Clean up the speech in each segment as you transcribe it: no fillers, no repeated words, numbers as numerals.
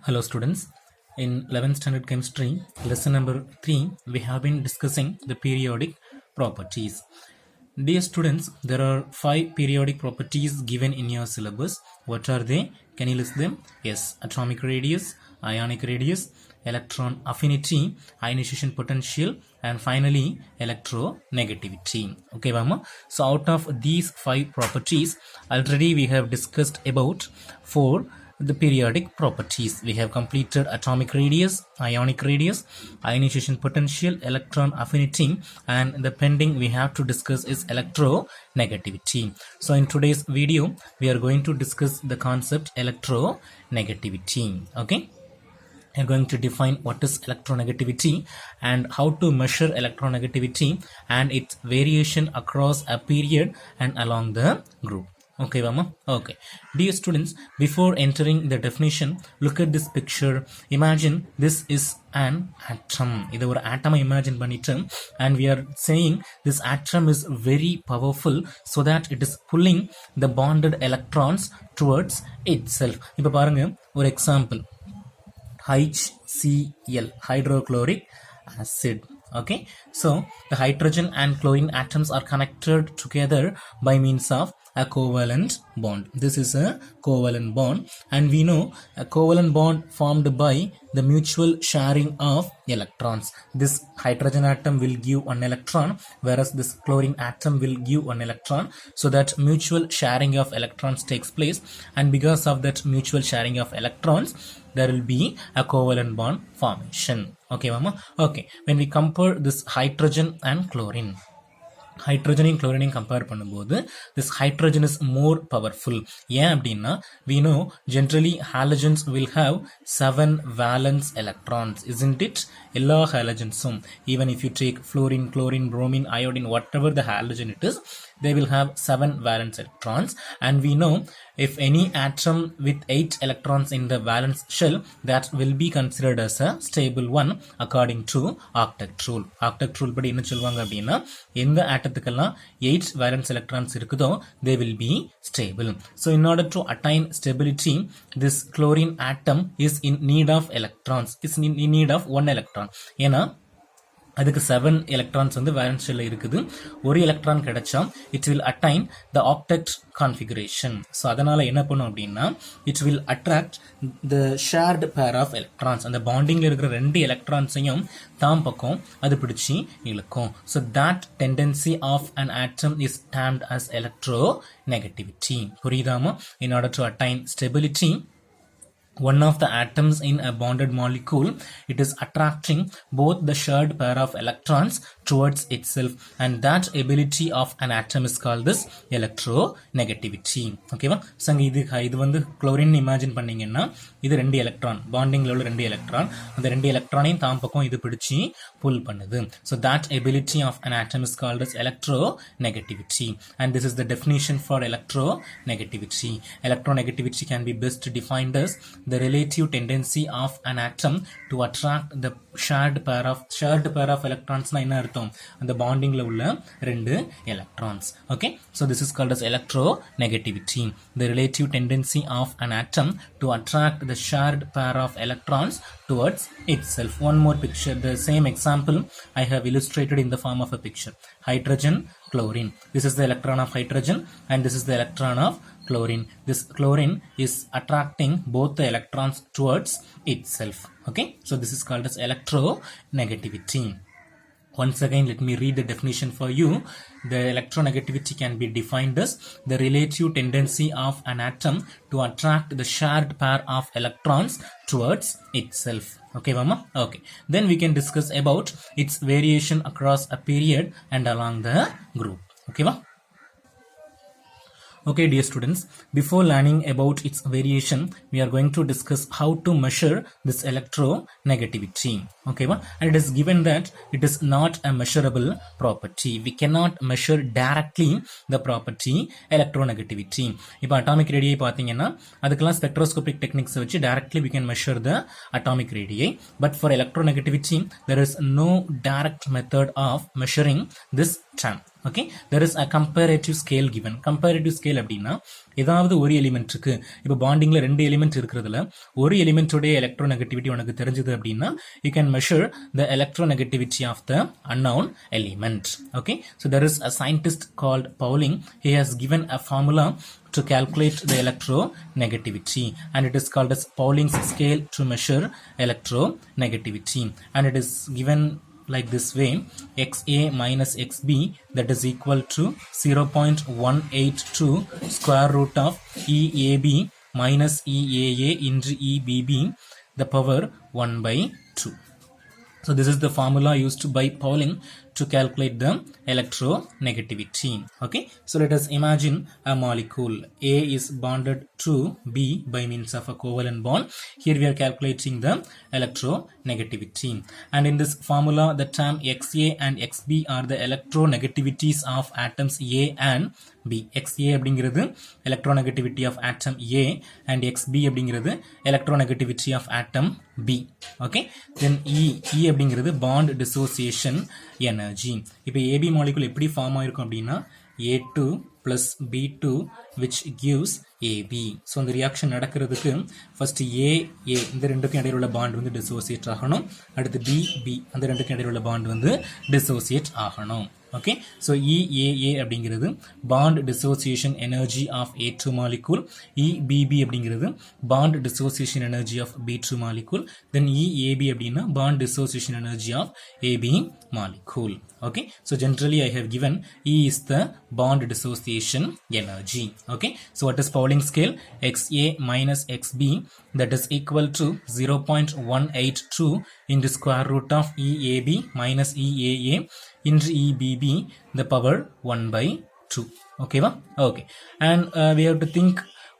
Hello students, in 11th standard chemistry, lesson number 3, we have been discussing the periodic properties. Dear students, there are 5 periodic properties given in your syllabus. What are they? Can you list them? Yes, atomic radius, ionic radius, electron affinity, ionization potential, and finally electronegativity. Okay, Vama. So out of these 5 properties, already we have discussed about 4 the periodic properties. We have completed atomic radius, ionic radius, ionization potential, electron affinity, and the pending we have to discuss is electronegativity. So in today's video, we are going to discuss the concept electronegativity. Okay. I'm going to define what is electronegativity and how to measure electronegativity and its variation across a period and along the group. Okay, Vama? Okay. Dear students, before entering the definition, look at this picture. Imagine this is an atom. This is an atom imagine pannittu, and we are saying this atom is very powerful so that it is pulling the bonded electrons towards itself. Now, paranga, one example. HCl, hydrochloric acid. Okay, so the hydrogen and chlorine atoms are connected together by means of a covalent bond. This is a covalent bond, and we know a covalent bond formed by the mutual sharing of electrons. This hydrogen atom will give one electron, whereas this chlorine atom will give one electron. So that mutual sharing of electrons takes place, and because of that mutual sharing of electrons, there will be a covalent bond formation. Okay, Mama? Okay, when we compare this hydrogen and chlorine, hydrogen and chlorine compare பண்ணும்போது this hydrogen is more powerful. ஏன் அப்படின்னா we know generally halogens will have 7 valence electrons, isn't it? எல்லா halogenஸும், even if you take fluorine, chlorine, bromine, iodine, whatever the halogen it is, they will have 7 valence electrons. And we know if any atom with 8 electrons in the valence shell, that will be considered as a stable one according to octet rule. Octet rule படி என்ன சொல்வாங்க அப்படின்னா எந்த ஆட்டத்துக்கெல்லாம் 8 valence electrons இருக்குதோ they will be stable. So in order to attain stability, this chlorine atom is in need of electrons. It's in need of 1 electron. ஏன்னா அதுக்கு 7 electrons வந்து valence shell இருக்குது. ஒரு electron கிடைச்சா it will attain the octet configuration. So அதனால என்ன பண்ணும் அப்படின்னா it will attract the shared pair of electrons. அந்த bondingல இருக்கிற 2 electronsையும் தாம் பக்கம் அது பிடிச்சி இழுக்கும். So that tendency of an atom is termed as electronegativity. புரியுதாமா? In order to attain stability, one of the atoms in a bonded molecule, it is attracting both the shared pair of electrons towards itself, and that ability of an atom is called this electronegativity. Okay va? So இது வந்து chlorine imagine பண்ணீங்கன்னா இது 2 electron, bondingல உள்ள 2 electron, அந்த 2 electronையும் தாம் பக்கம் இது பிடிச்சி pull பண்ணுது. So that ability of an atom is called as electronegativity, and this is the definition for electronegativity. Electronegativity can be best defined as the relative tendency of an atom to attract the shared pair of electrons na enna artham and bonding la ulla 2 electrons. Okay, so this is called as electronegativity, the relative tendency of an atom to attract the shared pair of electrons towards itself. One more picture, the same example I have illustrated in the form of a picture. Hydrogen, chlorine. This is the electron of hydrogen and this is the electron of chlorine. This chlorine is attracting both the electrons towards itself. Okay, so this is called as electronegativity. Once again, let me read the definition for you. The electronegativity can be defined as the relative tendency of an atom to attract the shared pair of electrons towards itself. Okay, Mama? Okay. Then we can discuss about its variation across a period and along the group. Okay, va? Okay, dear students, before learning about its variation, we are going to discuss how to measure this electronegativity. Okay, and it is given that it is not a measurable property. We cannot measure directly the property electronegativity. If atomic radii பாத்தீங்கன்னா அதுக்கெல்லாம் spectroscopic techniques வச்சு directly we can measure the atomic radii. But for electronegativity, there is no direct method of measuring this term. Okay, there is a comparative scale given. Comparative scale அப்படின்னா ஏதாவது ஒரு element இருக்கு. இப்போ பாண்டிங்ல ரெண்டு element இருக்கிறதுல ஒரு எலிமெண்டோடைய electronegativity உனக்கு தெரிஞ்சது அப்படின்னா you can measure the electronegativity of the unknown element. Okay, so there is a scientist called Pauling. He has given a formula to calculate the electronegativity, and it is called as Pauling's scale to measure electronegativity, and it is given like this way: xa minus xb, that is equal to 0.182 square root of eab minus eaa into ebb, the power 1 by 2. So this is the formula used by Pauling to calculate the electronegativity. Okay, so let us imagine a molecule. A is bonded to B by means of a covalent bond. Here we are calculating the electronegativity, and in this formula the term Xa and Xb are the electronegativities of atoms A and B. Xa அப்படிங்கிறது electronegativity of atom A, and Xb அப்படிங்கிறது electronegativity of atom B. Okay, then E அப்படிங்கிறது bond dissociation energy. இப்போ AB molecule எப்படி form ஆயிருக்கும் அப்படின்னா A2 plus B2 which gives AB. So அந்த reaction நடக்கிறதுக்கு first A இந்த ரெண்டுக்கும் இடையில உள்ள பாண்ட் வந்து டிசோசியேட் ஆகணும். அடுத்து B அந்த ரெண்டுக்கும் இடையில உள்ள பாண்ட் வந்து டிசோசியேட் ஆகணும். Okay, so EAA அப்படிங்கிறது bond dissociation energy of A2 molecule, EBB அப்படிங்கிறது bond dissociation energy of B2 molecule, then EAB அப்படின்னா bond dissociation energy of AB molecule. Okay, so generally I have given E is the bond dissociation energy. Okay, so what is Pauling scale? Xa minus Xb, that is equal to 0.182 into square root of EAB minus EAA into EBB, the power 1 by 2. Okay, okay, and we have to think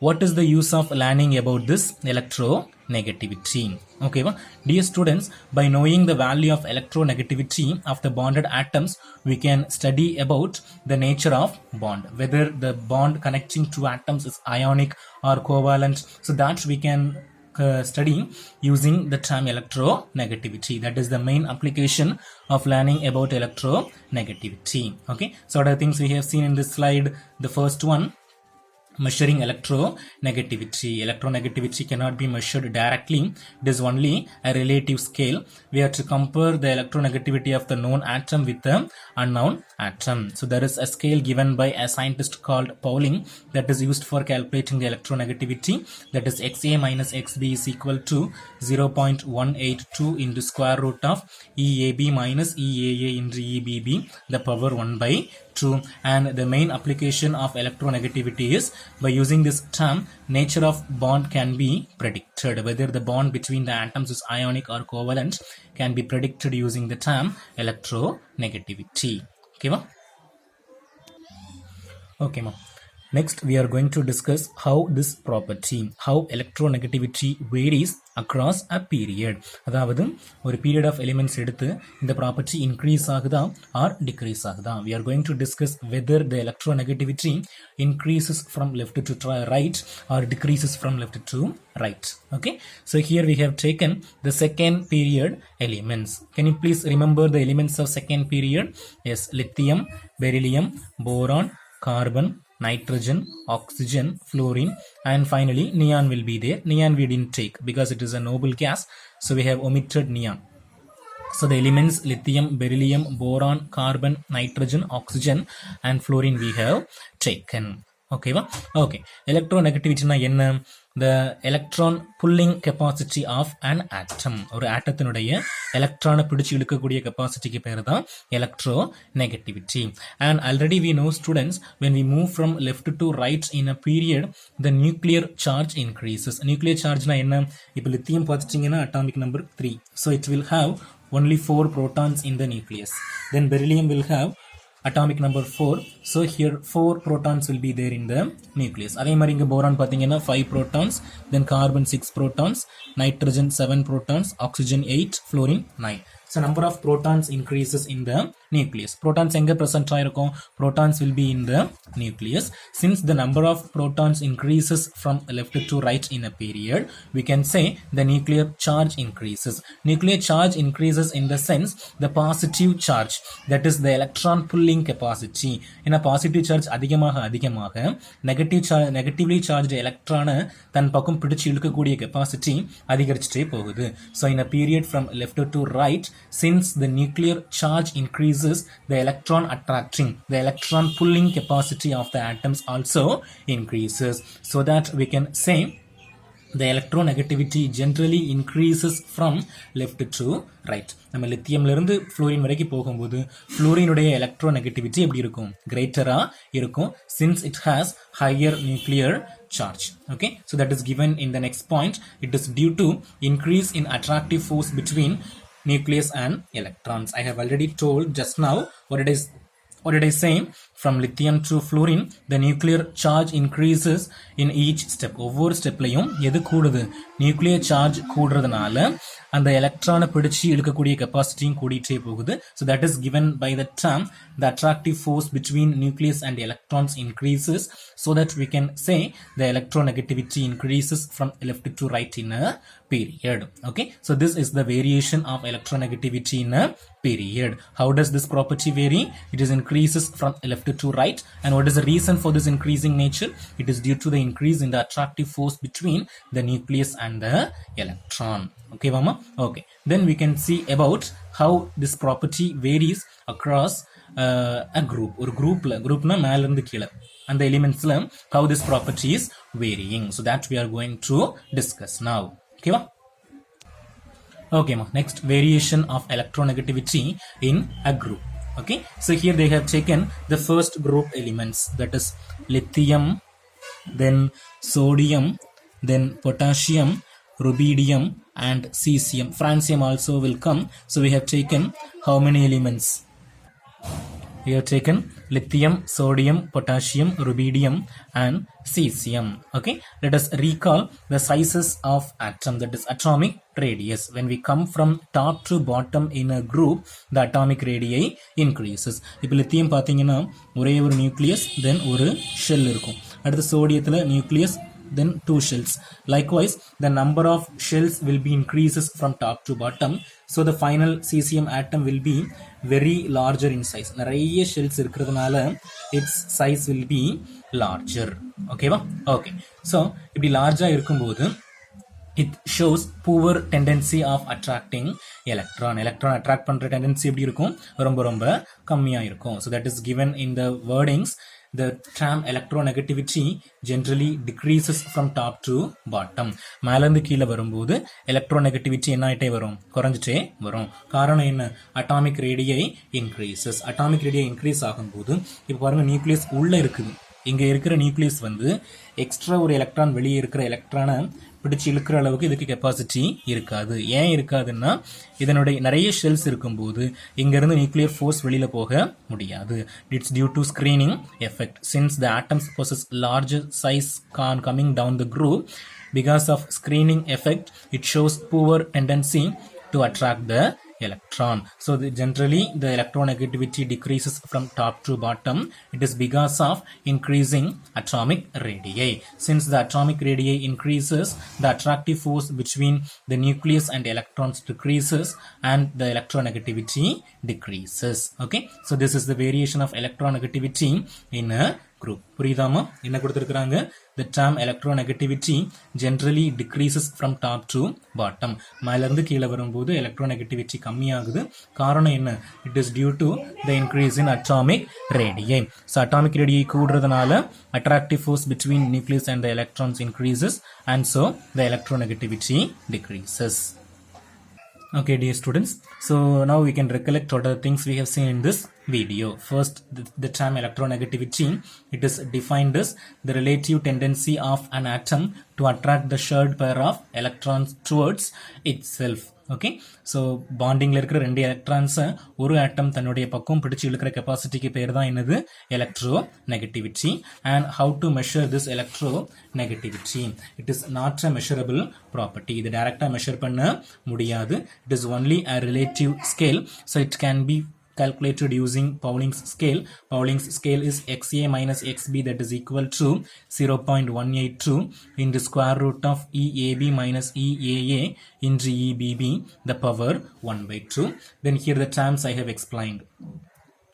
what is the use of learning about this electronegativity. Okay, dear students, by knowing the value of electronegativity of the bonded atoms, we can study about the nature of bond, whether the bond connecting two atoms is ionic or covalent, so that we can study using the term electronegativity. That is the main application of learning about electronegativity. Okay, so what are the things we have seen in this slide? The first one, measuring electronegativity. Electronegativity cannot be measured directly. It is only a relative scale. We have to compare the electronegativity of the known atom with the unknown atom. So there is a scale given by a scientist called Pauling that is used for calculating the electronegativity. That is Xa minus Xb is equal to 0.182 into square root of EAB minus EAA into EBB, the power 1 by 2. And the main application of electronegativity is by using this term, nature of bond can be predicted. Whether the bond between the atoms is ionic or covalent can be predicted using the term electronegativity. Okay, ma? Okay, ma. Next, we are going to discuss how this property, how electronegativity varies across a period. அதாவது ஒரு period of elements எடுத்து இந்த property increase ஆகுதா or decrease ஆகுதா. We are going to discuss whether the electronegativity increases from left to right or decreases from left to right. Okay, so here we have taken the second period elements. Can you please remember the elements of second period? Yes, lithium, beryllium, boron, carbon, nitrogen, oxygen, fluorine, and finally neon will be there. Neon we didn't take because it is a noble gas, so we have omitted neon. So the elements lithium, beryllium, boron, carbon, nitrogen, oxygen, and fluorine we have taken. Okay, okay. Electronegativity na enna? The electron pulling capacity of an atom. ஒரு ஆட்டத்தினுடைய எலக்ட்ரானை பிடிச்சு இழுக்கக்கூடிய கெப்பாசிட்டிக்கு பேர் தான் electronegativity. And already we know, students, when we move from left to right in a period, the nuclear charge increases. Nuclear charge na enna? இப்போ lithium பார்த்துட்டீங்கன்னா atomic number 3. So it will have only 4 protons in the nucleus. Then beryllium will have atomic number 4. So here 4 protons will be there in the nucleus. அதே மாதிரி இங்க boron பாத்தீங்கன்னா 5 protons, then carbon 6 protons, nitrogen 7 protons, oxygen 8, fluorine 9. So number of protons increases in the nucleus. Protons எங்க present ஆயிருக்கும்? Protons will be in the nucleus. Since the number of protons increases from left to right in a period, we can say the nuclear charge increases. Nuclear charge increases in the sense the positive charge, that is the electron pulling capacity. In a positive charge அதிகமாக negatively charged electron தன் பக்கம் பிடிச்சு இழுக்கக்கூடிய capacity அதிகரிச்சுட்டே போகுது. So in a period from left to right, since the nuclear charge increases, the electron attracting, the electron pulling capacity of the atoms also increases, so that we can say the electronegativity generally increases from left to right. நம்ம லித்தியம்ல இருந்து fluorine வரைக்கும் போகும்போது fluorineுடைய electronegativity எப்படி இருக்கும்? greater-ஆ இருக்கும், since it has higher nuclear charge. Okay, so that is given in the next point. It is due to increase in attractive force between nucleus and electrons. I have already told just now what did I say? From lithium to fluorine, the nuclear charge increases in each step. ஒவ்வொரு ஸ்டெப்லையும் எது கூடுது? Nuclear charge கூடுறதுனால அந்த எலக்ட்ரானை பிடிச்சு இழுக்கக்கூடிய கெப்பாசிட்டியும் கூடிட்டே போகுது. So that is given by the term the attractive force between nucleus and electrons increases, so that we can say the electronegativity increases from left to right in a period. Okay, so this is the variation of electronegativity in a period. How does this property vary? It is increases from left to right. And what is the reason for this increasing nature? It is due to the increase in the attractive force between the nucleus and the electron. Okay, mama? Okay, then we can see about how this property varies across a group. ஒரு groupனா மேல இருந்து கீழே அந்த elementsல how this property is varying. So that we are going to discuss now. Okay, ma? Okay, ma. Next, variation of electronegativity in a group. Okay, so here they have taken the first group elements, that is lithium, then sodium, then potassium, rubidium and cesium. Francium also will come. So we have taken how many elements? We have taken lithium, sodium, potassium, rubidium and cesium. Okay, let us recall the sizes of atom, that is atomic radius. When we come from top to bottom in a group, the atomic radii increases. இப்போ lithium பாத்தீங்கன்னா ஒரே ஒரு nucleus then ஒரு shell இருக்கும். அடுத்து சோடியத்துல nucleus then two shells. Likewise, the number of shells will be increases from top to bottom. So the final cesium atom will be very larger in size. நிறைய shells இருக்கிறதுனால its size will be larger. Okay, okay. So இப்படி larger இருக்கும்போது it shows poor tendency of attracting electron attract பண்ற tendency எப்படி இருக்கும்? ரொம்ப கம்மியா இருக்கும். So that is given in the wordings. The term electronegativity generally decreases from top to bottom. மேல இருந்து கீழ வரும்போது electronegativity என்ன ஆயிட்டே வரும்? குறைஞ்சிட்டே வரும். காரணம் என்ன? atomic radii increases. atomic radii increase ஆகும்போது இப்போ பாருங்க நியூக்ளியஸ் உள்ள இருக்குது. இங்க இருக்கிற நியூக்ளியஸ் வந்து எக்ஸ்ட்ரா ஒரு எலக்ட்ரான் வெளியே இருக்கிற எலக்ட்ரானை பிடிச்சு இழுக்கிற அளவுக்கு இதுக்கு கெப்பாசிட்டி இருக்காது. ஏன் இருக்காதுன்னா இதனுடைய நிறைய ஷெல்ஸ் இருக்கும்போது இங்க இருந்து நியூக்ளியர் ஃபோர்ஸ் வெளியில போக முடியாது. It's due to screening effect. Since the atoms possess larger size coming down the group, because of screening effect it shows poor tendency to attract the electron. So generally the electronegativity decreases from top to bottom. It is because of increasing atomic radii. Since the atomic radii increases, the attractive force between the nucleus and electrons decreases and the electronegativity decreases. Okay, so this is the variation of electronegativity in a group. புரியுதாமா? என்ன கொடுத்திருக்காங்க? The term electronegativity generally decreases from top to bottom. மேல இருந்து கீழ வரும்போது electronegativity கம்மியாகுது. காரணம் என்ன? It is due to the increase in atomic radii. So atomic radii கூடுறதுனால attractive force between nucleus and the electrons increases, and so the electronegativity decreases. Okay, dear students, so now we can recollect what are the things we have seen in this video. First, the term electronegativity, it is defined as the relative tendency of an atom to attract the shared pair of electrons towards itself. Okay, so bonding இருக்கிற ரெண்டு electrons ஒரு ஆட்டம் தன்னுடைய பக்கம் பிடிச்சு இழுக்கிற கெப்பாசிட்டிக்கு பேர் தான் என்னது? Electronegativity. and how to measure this electronegativity? It is not a measurable property. இது டைரக்டா மெஷர் பண்ண முடியாது. It is only a relative scale, so it can be calculated using Pauling's scale. Pauling's scale is XA minus XB, that is equal to 0.182 into square root of EAB minus EAA into EBB, the power 1 by 2. Then here the terms I have explained.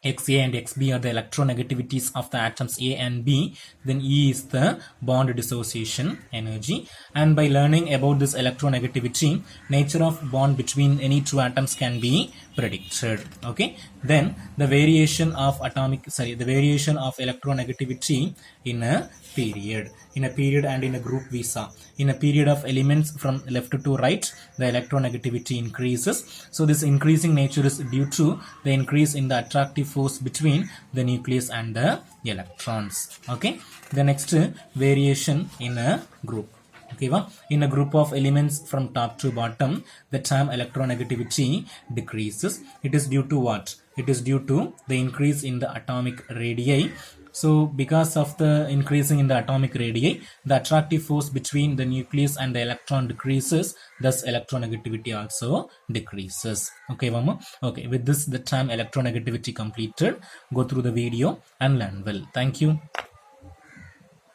XA and XB are the electronegativities of the atoms A and B. Then E is the bond dissociation energy. And by learning about this electronegativity, nature of bond between any two atoms can be predicted. Okay. Then the variation of electronegativity in a period. In a period and in a group we saw. In a period of elements from left to right, the electronegativity increases. So this increasing nature is due to the increase in the attractive force between the nucleus and the electrons. Okay. The next variation in a group. Okay, in a group of elements from top to bottom, the term electronegativity decreases. It is due to what? It is due to the increase in the atomic radii. So because of the increasing in the atomic radii, the attractive force between the nucleus and the electron decreases, thus electronegativity also decreases. Okay, Mama? Okay, with this the term electronegativity completed. Go through the video and learn well. Thank you.